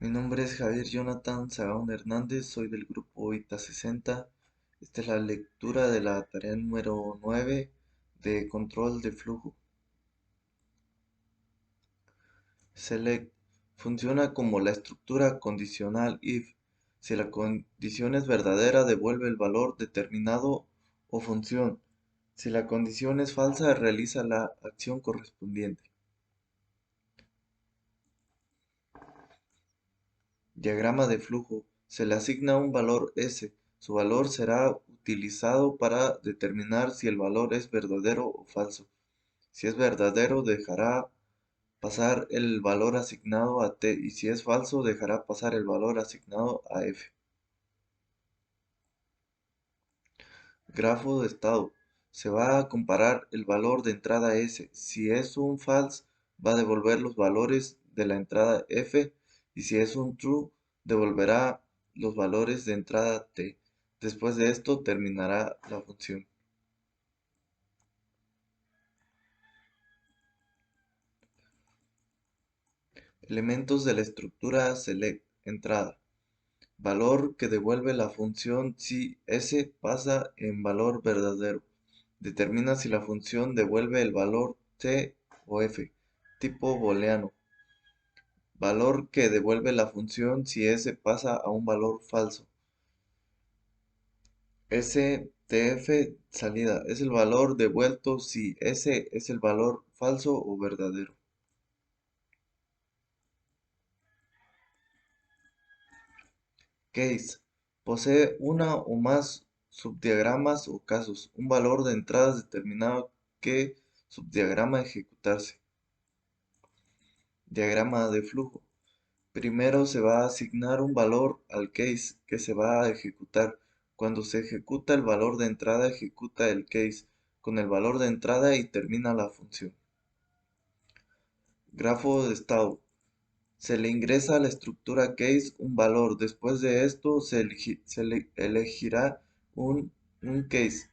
Mi nombre es Javier Jonathan Sagaón Hernández, soy del grupo ITA 60. Esta es la lectura de la tarea número 9 de control de flujo. Select funciona como la estructura condicional if. Si la condición es verdadera, devuelve el valor determinado o función. Si la condición es falsa, realiza la acción correspondiente. Diagrama de flujo. Se le asigna un valor S. Su valor será utilizado para determinar si el valor es verdadero o falso. Si es verdadero, dejará pasar el valor asignado a T, y si es falso, dejará pasar el valor asignado a F. Grafo de estado. Se va a comparar el valor de entrada S. Si es un false, va a devolver los valores de la entrada F, y si es un true, devolverá los valores de entrada T. Después de esto terminará la función. Elementos de la estructura select entrada. Valor que devuelve la función si S pasa en valor verdadero. Determina si la función devuelve el valor T o F. Tipo booleano. Valor que devuelve la función si S pasa a un valor falso. STF salida es el valor devuelto si S es el valor falso o verdadero. Case posee una o más subdiagramas o casos, un valor de entradas determinado que subdiagrama ejecutarse. Diagrama de flujo. Primero se va a asignar un valor al case que se va a ejecutar. Cuando se ejecuta el valor de entrada, ejecuta el case con el valor de entrada y termina la función. Grafo de estado. Se le ingresa a la estructura case un valor. Después de esto se le elegirá un case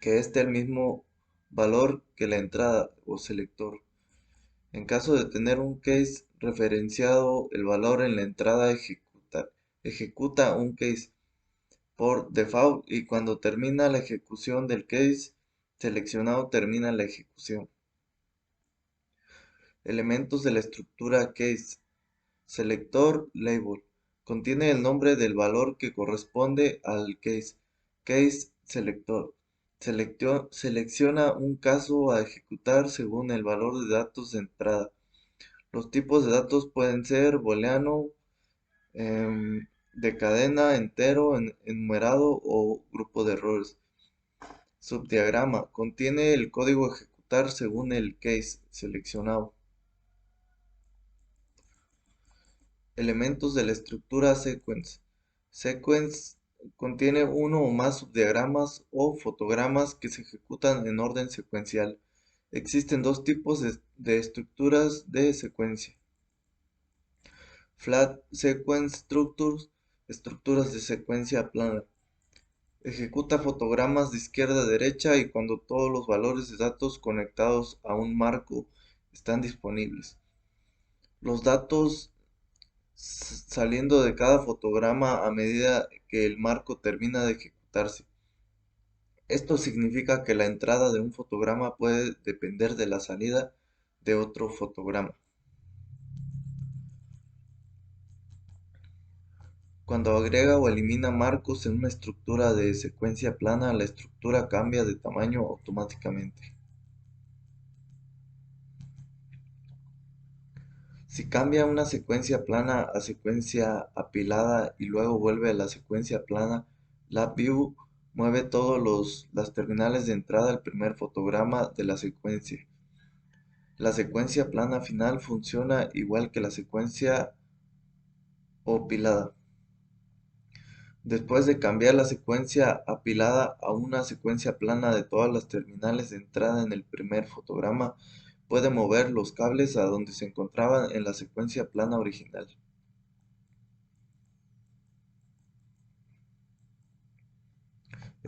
que esté el mismo valor que la entrada o selector. En caso de tener un case referenciado, el valor en la entrada ejecuta un case por default, y cuando termina la ejecución del case seleccionado termina la ejecución. Elementos de la estructura case. Selector label. Contiene el nombre del valor que corresponde al case. Case selector. Selecciona un caso a ejecutar según el valor de datos de entrada. Los tipos de datos pueden ser booleano, de cadena, entero, enumerado o grupo de errores. Subdiagrama. Contiene el código a ejecutar según el case seleccionado. Elementos de la estructura sequence. Sequence contiene uno o más subdiagramas o fotogramas que se ejecutan en orden secuencial. Existen dos tipos de estructuras de secuencia. Flat Sequence Structures, estructuras de secuencia plana. Ejecuta fotogramas de izquierda a derecha y cuando todos los valores de datos conectados a un marco están disponibles. Los datos saliendo de cada fotograma a medida que el marco termina de ejecutarse. Esto significa que la entrada de un fotograma puede depender de la salida de otro fotograma. Cuando agrega o elimina marcos en una estructura de secuencia plana, la estructura cambia de tamaño automáticamente. Si cambia una secuencia plana a secuencia apilada y luego vuelve a la secuencia plana, LabVIEW mueve todas las terminales de entrada al primer fotograma de la secuencia. La secuencia plana final funciona igual que la secuencia apilada. Después de cambiar la secuencia apilada a una secuencia plana de todas las terminales de entrada en el primer fotograma, puede mover los cables a donde se encontraban en la secuencia plana original.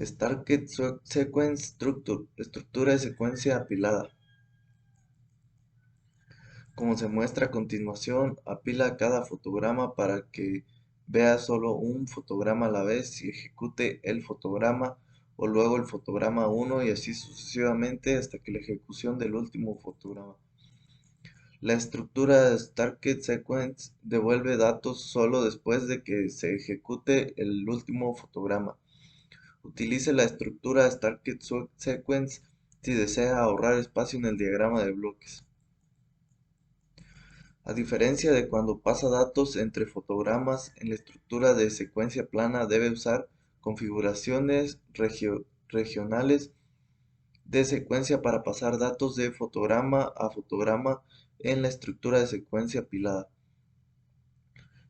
Stacked Sequence Structure, estructura de secuencia apilada. Como se muestra a continuación, apila cada fotograma para que vea solo un fotograma a la vez y ejecute el fotograma o luego el fotograma uno y así sucesivamente hasta que la ejecución del último fotograma. La estructura Starked Sequence devuelve datos solo después de que se ejecute el último fotograma. Utilice la estructura Starked Sequence si desea ahorrar espacio en el diagrama de bloques. A diferencia de cuando pasa datos entre fotogramas, en la estructura de secuencia plana debe usar configuraciones regionales de secuencia para pasar datos de fotograma a fotograma en la estructura de secuencia apilada.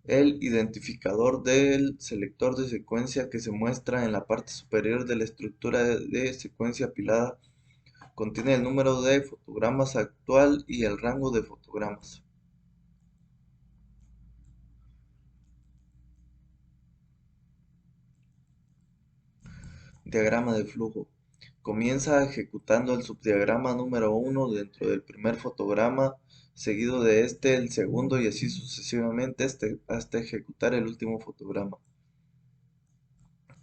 El identificador del selector de secuencia que se muestra en la parte superior de la estructura de secuencia apilada contiene el número de fotogramas actual y el rango de fotogramas. Diagrama de flujo. Comienza ejecutando el subdiagrama número 1 dentro del primer fotograma, seguido de este el segundo y así sucesivamente hasta ejecutar el último fotograma.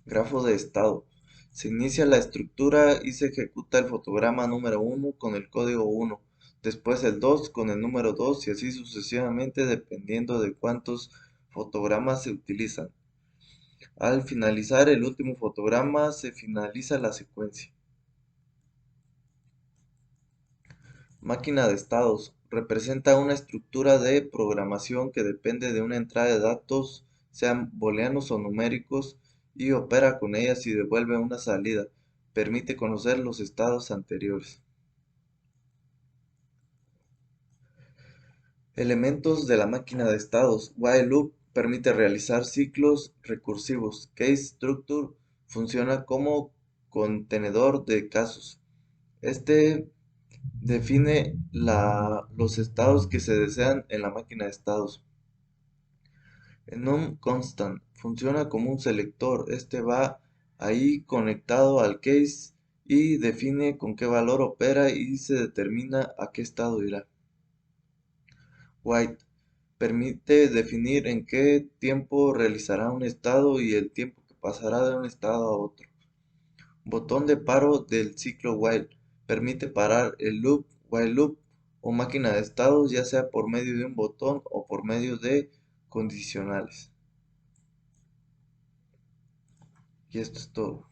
Grafo de estado. Se inicia la estructura y se ejecuta el fotograma número 1 con el código 1, después el 2 con el número 2 y así sucesivamente dependiendo de cuántos fotogramas se utilizan. Al finalizar el último fotograma se finaliza la secuencia. Máquina de estados. Representa una estructura de programación que depende de una entrada de datos, sean booleanos o numéricos, y opera con ellas y devuelve una salida. Permite conocer los estados anteriores. Elementos de la máquina de estados. While loop permite realizar ciclos recursivos. Case structure funciona como contenedor de casos. Este define los estados que se desean en la máquina de estados. Enum constant funciona como un selector. Este va ahí conectado al case y define con qué valor opera y se determina a qué estado irá. Wait permite definir en qué tiempo realizará un estado y el tiempo que pasará de un estado a otro. Botón de paro del ciclo while. Permite parar el loop, while loop o máquina de estados ya sea por medio de un botón o por medio de condicionales. Y esto es todo.